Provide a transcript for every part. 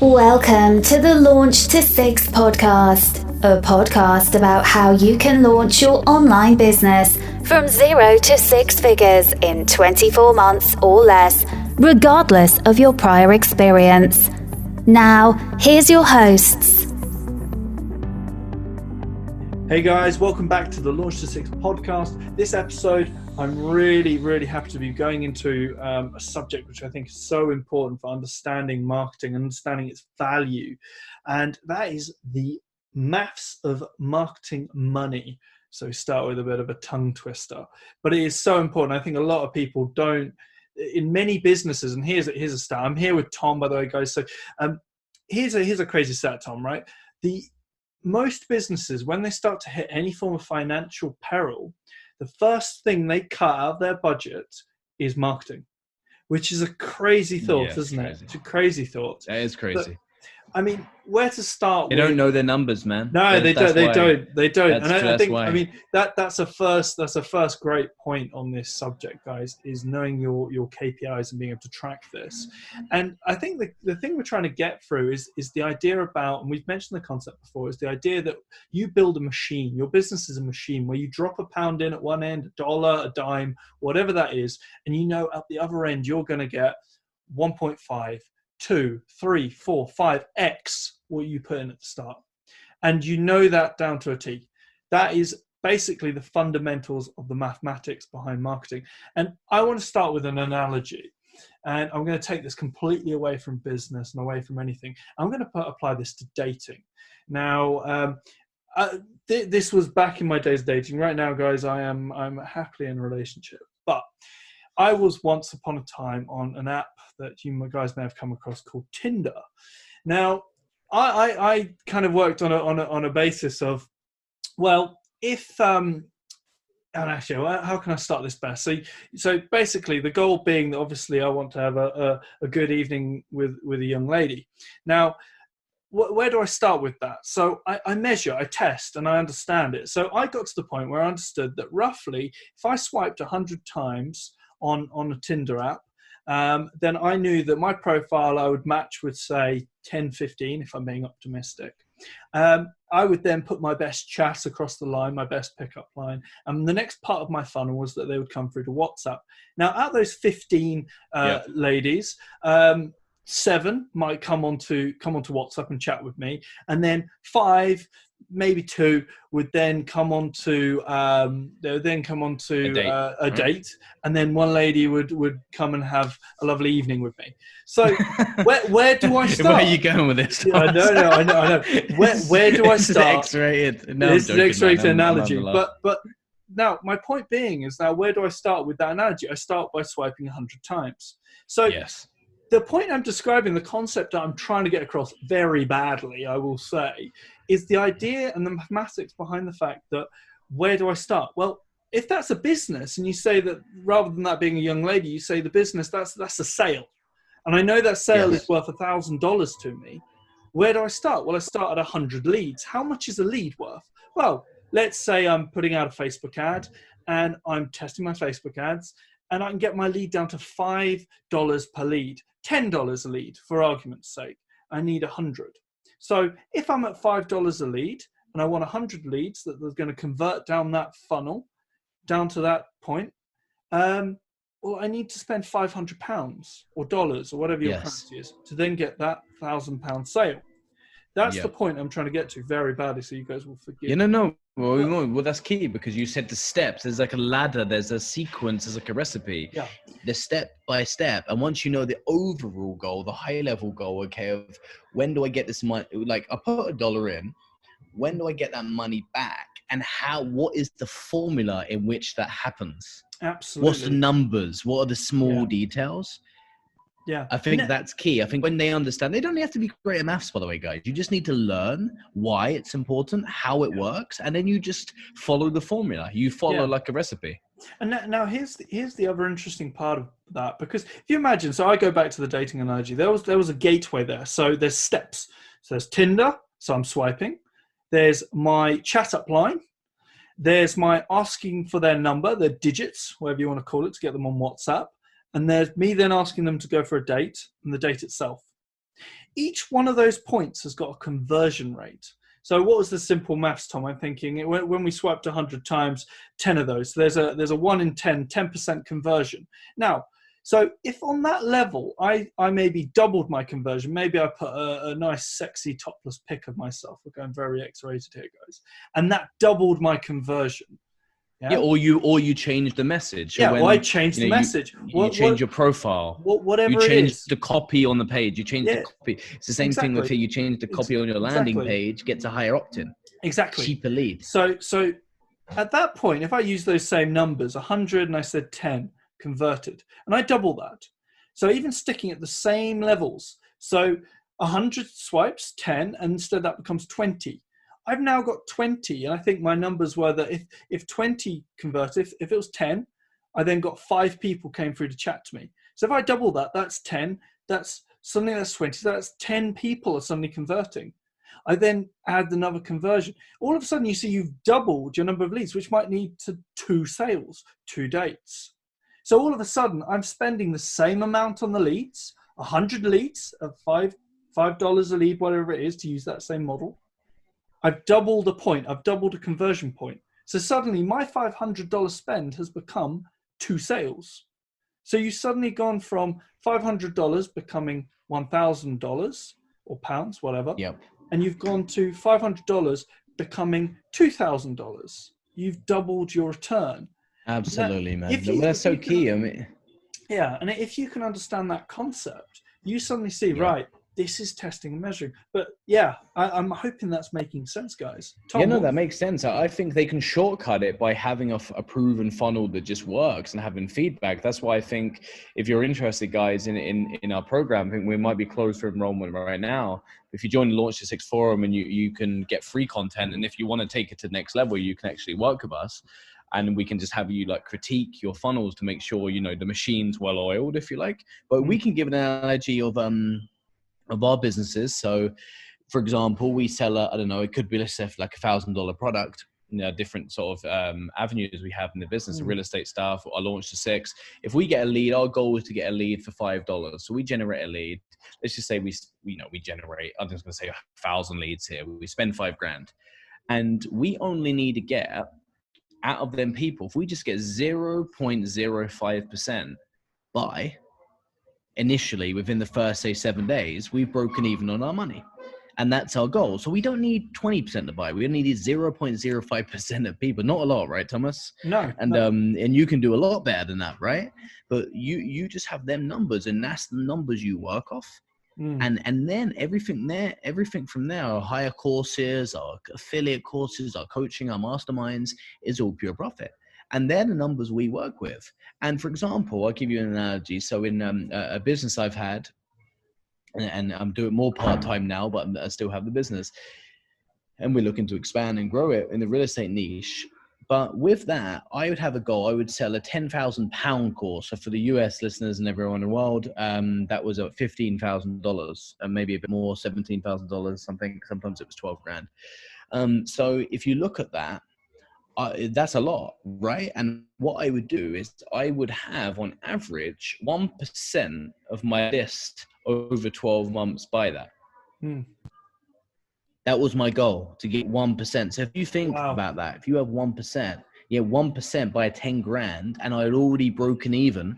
Welcome to the Launch to Six podcast, a podcast about how you can launch your online business from 0 to 6 figures in 24 months or less, regardless of your prior experience. Now, here's your hosts. Hey guys, welcome back to the Launch to Six podcast. This episode, I'm really happy to be going into a subject which I think is so important for understanding marketing, understanding its value, and that is the maths of marketing money. So start with a bit of a tongue twister, but it is so important. I think a lot of people don't, in many businesses, and here's a stat. I'm here with Tom, by the way, guys. So here's a crazy stat, Tom, right? Most businesses, when they start to hit any form of financial peril, the first thing they cut out of their budget is marketing, which is a crazy thought, isn't it? It's a crazy thought. That is crazy. But, I mean, where to start? They don't know their numbers, man. No, they don't. They don't. And I think, why. I mean, that's a first great point on this subject, guys, is knowing your KPIs and being able to track this. And I think the thing we're trying to get through is the idea about, and we've mentioned the concept before, is the idea that you build a machine. Your business is a machine where you drop a pound in at one end, a dollar, a dime, whatever that is, and you know at the other end you're going to get 1.5. 2, 3, 4, 5x what you put in at the start. And you know that down to a T. That is basically the fundamentals of the mathematics behind marketing. And I want to start with an analogy. And I'm going to take this completely away from business and away from anything. I'm going to apply this to dating. Now, this was back in my days of dating. Right now, guys, I'm happily in a relationship. But I was once upon a time on an app that you guys may have come across called Tinder. Now, I kind of worked on a basis of, well, if and actually, how can I start this best? So basically, the goal being that obviously I want to have a good evening with a young lady. Now, where do I start with that? So I measure, I test, and I understand it. So I got to the point where I understood that roughly, if I swiped 100 times on a Tinder app, then I knew that my profile I would match with, say, 10, 15, if I'm being optimistic. I would then put my best chat across the line, my best pickup line. And the next part of my funnel was that they would come through to WhatsApp. Now, out of those 15 ladies, 7 might come onto WhatsApp and chat with me. And then 5, maybe 2 would then come onto a date, and then 1 lady would come and have a lovely evening with me. So where do I start? Where are you going with this? Yeah, I know. Where do I start? This is X-rated. No, this is an X-rated analogy. But now my point being is, now where do I start with that analogy? I start by swiping 100 times. So yes. The point I'm describing, the concept that I'm trying to get across very badly, I will say, is the idea and the mathematics behind the fact that where do I start? Well, if that's a business and you say that rather than that being a young lady, you say the business, that's a sale. And I know that sale is worth $1,000 to me. Where do I start? Well, I start at 100 leads. How much is a lead worth? Well, let's say I'm putting out a Facebook ad and I'm testing my Facebook ads, and I can get my lead down to $5 per lead, $10 a lead, for argument's sake. I need 100. So if I'm at $5 a lead and I want 100 leads that are going to convert down that funnel, down to that point, well, I need to spend £500 or dollars or whatever your currency is to then get that £1,000 sale. That's the point I'm trying to get to very badly, so you guys will forgive. No. Well, that's key, because you said the steps. There's like a ladder. There's a sequence. There's like a recipe. Yeah. The step by step. And once you know the overall goal, the high level goal, okay, of when do I get this money? Like, I put $1 in. When do I get that money back? And what is the formula in which that happens? Absolutely. What's the numbers? What are the small details? Yeah, I think that's key. I think when they understand, they don't have to be great at maths, by the way, guys. You just need to learn why it's important, how it works, and then you just follow the formula. You follow like a recipe. And now here's the other interesting part of that, because if you imagine, so I go back to the dating analogy. There was a gateway there. So there's steps. So there's Tinder. So I'm swiping. There's my chat up line. There's my asking for their number, their digits, whatever you want to call it, to get them on WhatsApp. And there's me then asking them to go for a date, and the date itself. Each one of those points has got a conversion rate. So what was the simple maths, Tom? I'm thinking when we swiped 100 times, 10 of those, so there's a 1 in 10, 10% conversion. Now, so if on that level, I maybe doubled my conversion, maybe I put a nice sexy topless pic of myself. We're going very X-rated here, guys. And that doubled my conversion. Yeah, or you change the message. Yeah, I changed the message. You change your profile. Whatever you change it is. the copy on the page. You change the copy. It's the same thing with here. You change the copy on your landing page, gets a higher opt-in. Exactly. Cheaper lead. So at that point, if I use those same numbers, 100 and I said 10 converted, and I double that. So even sticking at the same levels, so 100 swipes, 10, and instead that becomes 20. I've now got 20, and I think my numbers were that if 20 converted, if it was 10, I then got 5 people came through to chat to me. So if I double that, that's 10, that's 20, so that's 10 people are suddenly converting. I then add another conversion. All of a sudden you see you've doubled your number of leads, which might lead to 2 sales, 2 dates. So all of a sudden I'm spending the same amount on the leads, 100 leads at $5 a lead, whatever it is, to use that same model. I've doubled a point. I've doubled a conversion point. So suddenly my $500 spend has become 2 sales. So you've suddenly gone from $500 becoming $1,000 or pounds, whatever. Yep. And you've gone to $500 becoming $2,000. You've doubled your return. Absolutely, man. That's so key. I mean, yeah. And if you can understand that concept, you suddenly see, right, this is testing and measuring. But yeah, I'm hoping that's making sense, guys. Tom, that makes sense. I think they can shortcut it by having a proven funnel that just works and having feedback. That's why I think if you're interested, guys, in our program, I think we might be closed for enrollment right now. If you join the Launch to 6 forum, and you can get free content, and if you want to take it to the next level, you can actually work with us. And we can just have you like critique your funnels to make sure, the machine's well oiled, if you like. But we can give an analogy of our businesses. So for example, we sell it could be, let's say, like $1,000 product, different sort of avenues we have in the business, the real estate stuff, or Launch to 6. If we get a lead, our goal is to get a lead for $5. So we generate a lead. Let's just say we generate, I'm just going to say 1,000 leads here. We spend $5,000, and we only need to get out of them people, if we just get 0.05% buy initially within the first, say, 7 days, we've broken even on our money. And that's our goal. So we don't need 20% to buy. We only need 0.05% of people. Not a lot, right, Thomas? No. And you can do a lot better than that, right? But you just have them numbers, and that's the numbers you work off. And then everything from there, our higher courses, our affiliate courses, our coaching, our masterminds, is all pure profit. And they're the numbers we work with. And for example, I'll give you an analogy. So in a business I've had, and I'm doing more part-time now, but I still have the business, and we're looking to expand and grow it in the real estate niche. But with that, I would have a goal. I would sell a £10,000 course. So for the US listeners and everyone in the world, that was at $15,000, and maybe a bit more, $17,000, something. Sometimes it was $12,000. So if you look at that, that's a lot, right? And what I would do is I would have, on average, 1% of my list over 12 months buy that. That was my goal, to get 1%. So if you think about that, if you have 1%, 1% by $10,000, and I had already broken even,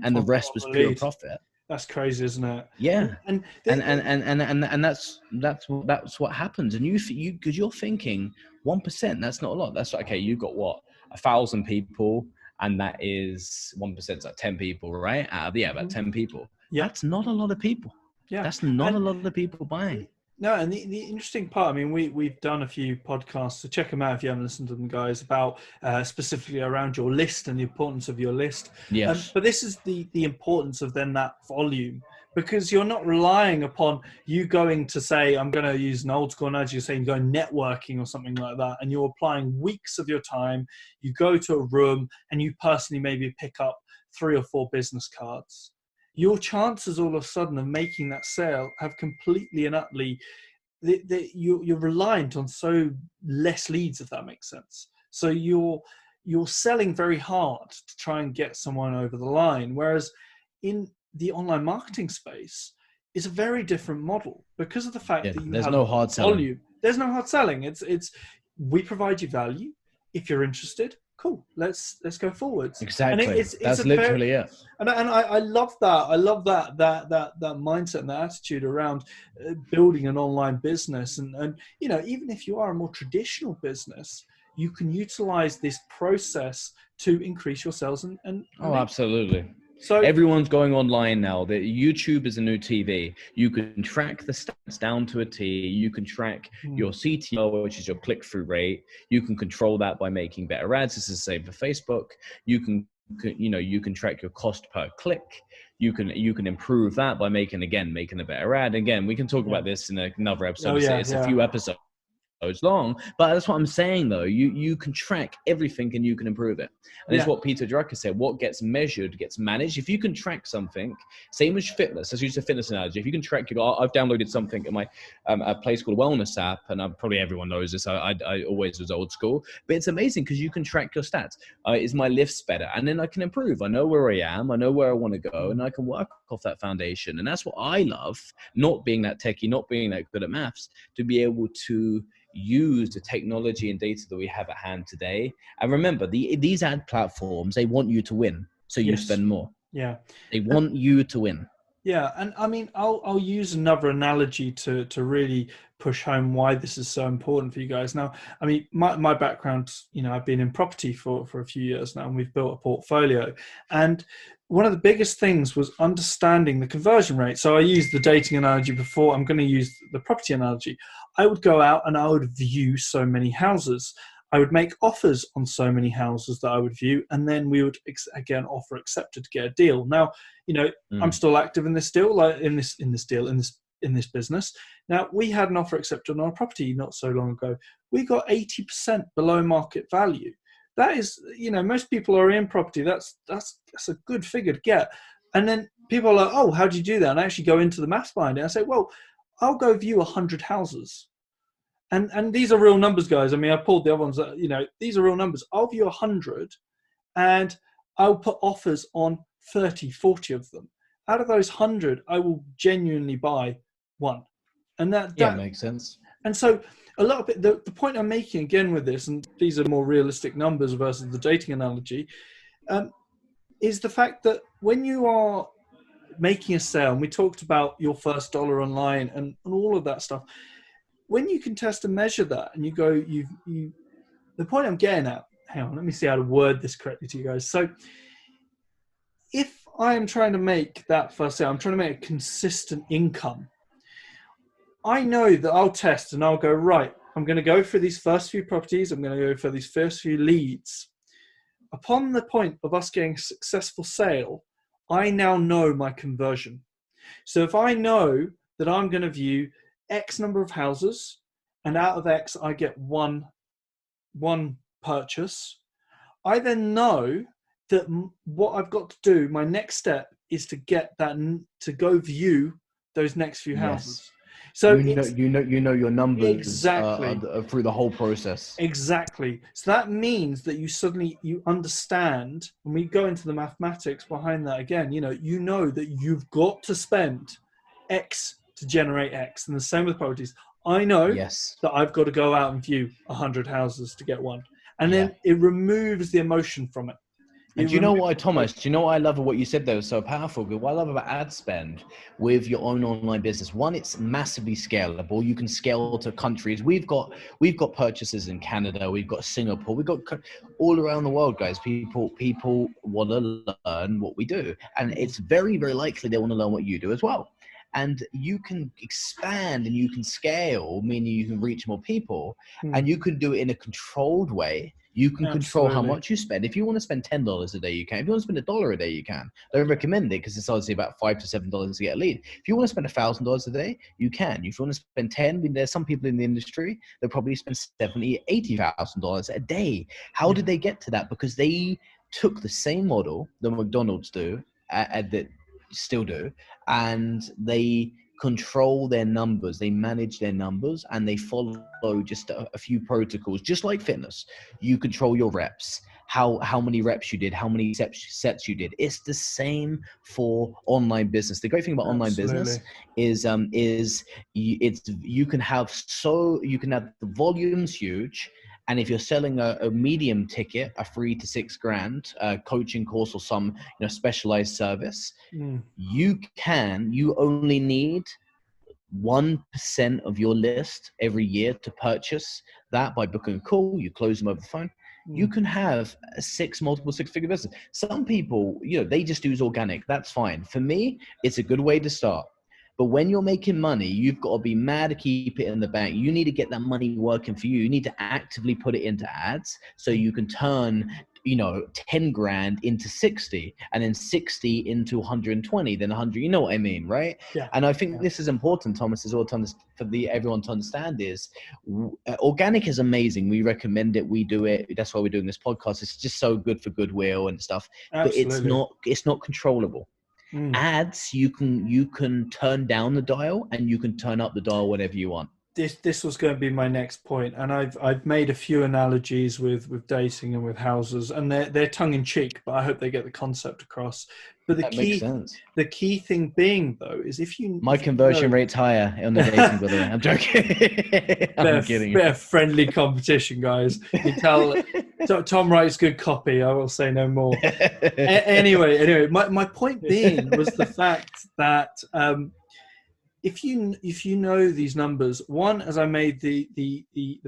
and the rest was pure profit. That's crazy, isn't it? Yeah, and that's what happens. And you because you're thinking 1%, that's not a lot. That's okay. You got what, 1,000 people, and that is 1%. Like 10 people, right? About 10 people. Yeah, that's not a lot of people. Yeah, that's not a lot of people buying. No, and the interesting part, I mean, we've done a few podcasts, so check them out if you haven't listened to them, guys, about specifically around your list and the importance of your list. Yes. But this is the importance of then that volume, because you're not relying upon you going to say, I'm going to use an old school analogy, you're saying going networking or something like that, and you're applying weeks of your time. You go to a room and you personally maybe pick up 3 or 4 business cards. Your chances all of a sudden of making that sale have completely and utterly, you're reliant on so less leads, if that makes sense. So you're selling very hard to try and get someone over the line. Whereas in the online marketing space, is a very different model because of the fact that you there's have no hard selling. volume. There's no hard selling. It's we provide you value. If you're interested, cool. Let's go forwards. Exactly. And That's literally it. And I love that. I love that mindset and that attitude around building an online business. And you know, even if you are a more traditional business, you can utilize this process to increase your sales and absolutely. So everyone's going online now. The YouTube is a new TV. You can track the stats down to a T. You can track your CTR, which is your click-through rate. You can control that by making better ads. This is the same for Facebook. You can track your cost per click. You can improve that by making a better ad. Again, we can talk about this in another episode. It's a few episodes long, but that's what I'm saying though. You can track everything and you can improve it. And it's what Peter Drucker said, what gets measured gets managed. If you can track something, same as fitness, let's use a fitness analogy. If you can track, I've downloaded something in my a place called Wellness app, and probably everyone knows this. I always was old school, but it's amazing because you can track your stats. Is my lifts better? And then I can improve. I know where I am, I know where I want to go, and I can work off that foundation. And that's what I love, not being that techie, not being that good at maths, to be able to use the technology and data that we have at hand today. And remember, these ad platforms, they want you to win, so you spend more. Yeah, they want you to win. Yeah, and I mean, I'll use another analogy to really push home why this is so important for you guys. Now, I mean, my background, you know, I've been in property for a few years now, and we've built a portfolio. And one of the biggest things was understanding the conversion rate. So I used the dating analogy before. I'm going to use the property analogy. I would go out and I would view so many houses. I would make offers on so many houses that I would view, and then we would again offer accepted to get a deal. Now, you know, I'm still active in this deal, in this business. Now, we had an offer accepted on our property not so long ago. We got 80% below market value. That is, you know, most people are in property. That's a good figure to get. And then people are like, oh, how do you do that? And I actually go into the maths behind it. I say, well, I'll go view 100 houses. And these are real numbers, guys. I mean, I pulled the other ones, you know, these are real numbers. I'll view 100 and I'll put offers on 30, 40 of them. Out of those 100, I will genuinely buy one. And that makes sense. And so a lot of it, the point I'm making again with this, and these are more realistic numbers versus the dating analogy, is the fact that when you are making a sale, and we talked about your first dollar online and all of that stuff, when you can test and measure that, and you go, the point I'm getting at, hang on, let me see how to word this correctly to you guys. So if I am trying to make that first sale, I'm trying to make a consistent income, I know that I'll test and I'll go, right, I'm going to go for these first few properties. I'm going to go for these first few leads. Upon the point of us getting a successful sale, I now know my conversion. So if I know that I'm going to view X number of houses, and out of X, I get one purchase, I then know that what I've got to do, my next step, is to get that, to go view those next few houses. So you know your numbers exactly through the whole process. Exactly. So that means that you understand, when we go into the mathematics behind that again, you know that you've got to spend X to generate X. And the same with properties. I know that I've got to go out and view 100 houses to get one. And then it removes the emotion from it. And do you know what, Thomas? Do you know what I love of what you said there was so powerful? What I love about ad spend with your own online business, one, it's massively scalable. You can scale to countries. We've got purchases in Canada. We've got Singapore. We've got all around the world, guys. People want to learn what we do, and it's very, very likely they want to learn what you do as well. And you can expand and you can scale, meaning you can reach more people, and you can do it in a controlled way. You can control how much you spend. If you want to spend $10 a day, you can. If you want to spend $1 a day, you can. I don't recommend it because it's obviously about $5 to $7 to get a lead. If you want to spend $1,000 a day, you can. If you want to spend 10, I mean, there's some people in the industry that probably spend $70,000, $80,000 a day. How did they get to that? Because they took the same model that McDonald's do, that still do, and they control their numbers, they manage their numbers, and they follow just a few protocols, just like fitness. You control your reps, how many reps you did, how many sets you did. It's the same for online business. The great thing about online business is you can have the volumes huge. And if you're selling a medium ticket, a 3 to 6 grand coaching course or some specialized service, you only need 1% of your list every year to purchase that by booking a call. You close them over the phone. You can have multiple six-figure business. Some people, they just do organic. That's fine. For me, it's a good way to start. But when you're making money, you've got to be mad to keep it in the bank. You need to get that money working for you. You need to actively put it into ads so you can turn 10 grand into 60, and then 60 into 120, then 100. You know what I mean, right? Yeah. And I think this is important, Thomas, as well, for everyone to understand is organic is amazing. We recommend it. We do it. That's why we're doing this podcast. It's just so good for goodwill and stuff. Absolutely. But it's not controllable. Ads, you can turn down the dial and you can turn up the dial whenever you want. This was going to be my next point, and I've made a few analogies with dating and with houses, and they're tongue in cheek, but I hope they get the concept across. But the key thing being though is my conversion rate's higher on the dating, by the way. I'm joking. I'm kidding. Bit of friendly competition, guys. You tell Tom writes good copy. I will say no more. Anyway, my point being was the fact that. If you know these numbers, one, as I made the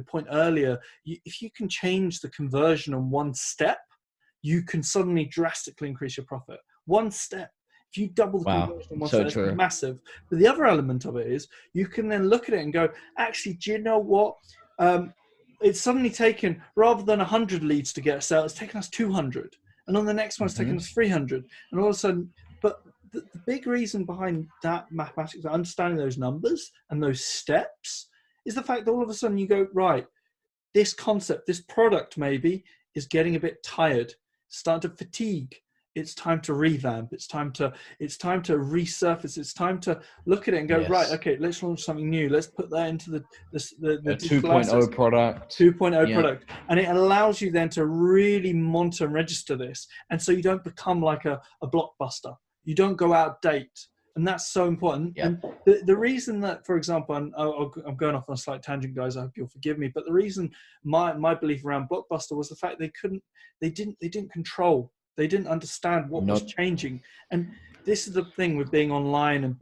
point earlier, if you can change the conversion on one step, you can suddenly drastically increase your profit. One step. If you double the conversion on one step, it's massive. But the other element of it is you can then look at it and go, actually, do you know what? It's suddenly taken, rather than 100 leads to get a sale, it's taken us 200. And on the next one, it's taken us 300. And all of a sudden, but the big reason behind that mathematics, understanding those numbers and those steps, is the fact that all of a sudden you go, right, this concept, this product maybe is getting a bit tired, starting to fatigue. It's time to revamp. It's time to resurface. It's time to look at it and go, right, okay, let's launch something new. Let's put that into the 2.0 product. 2.0 product. And it allows you then to really monitor and register this. And so you don't become like a blockbuster. You don't go out of date. And that's so important. Yep. And the reason that, for example, I'm going off on a slight tangent, guys, I hope you'll forgive me, but the reason my belief around Blockbuster was the fact they didn't control. They didn't understand what was changing. And this is the thing with being online and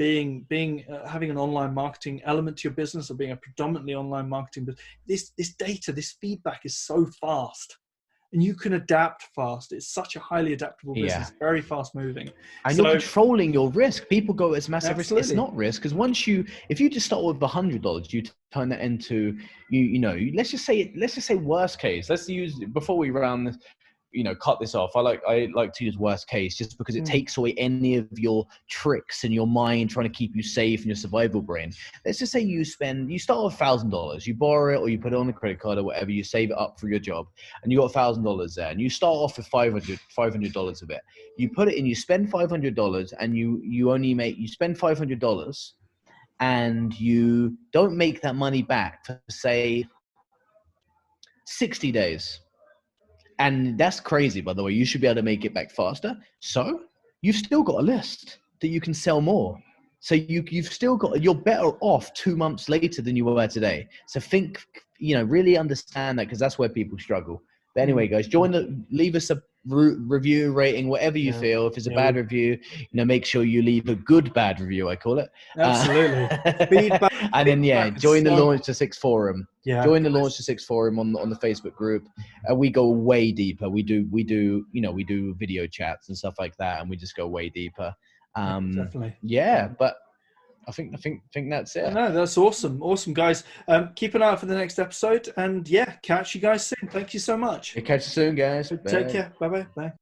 having an online marketing element to your business, or being a predominantly online marketing. But this data, this feedback is so fast. And you can adapt fast. It's such a highly adaptable business, very fast moving. And you're controlling your risk. People go, it's massive risk. It's not risk, because if you just start with $100, you turn that into, let's just say worst case. Let's use, before we round this, cut this off. I like to use worst case, just because it takes away any of your tricks in your mind trying to keep you safe in your survival brain. Let's just say you start with $1,000, you borrow it or you put it on a credit card or whatever, you save it up for your job, and you got $1,000 there, and you start off with $500 of it. You put it in, you spend $500, and you spend $500, and you don't make that money back for, say, 60 days. And that's crazy, by the way. You should be able to make it back faster. So you've still got a list that you can sell more. So you're better off 2 months later than you were today. So think, really understand that, because that's where people struggle. But anyway, guys, leave us a review, rating, whatever you feel. If it's a bad review, make sure you leave a good bad review, I call it. Absolutely. Feedback. And then join the Launch to 6 forum. Join the Launch to 6 forum on the Facebook group. We go way deeper. We do video chats and stuff like that, and we just go way deeper. Definitely. Yeah, but I think that's it. No, that's awesome. Awesome, guys. Keep an eye out for the next episode, and catch you guys soon. Thank you so much. Catch you soon, guys. Take care. Bye-bye. Bye.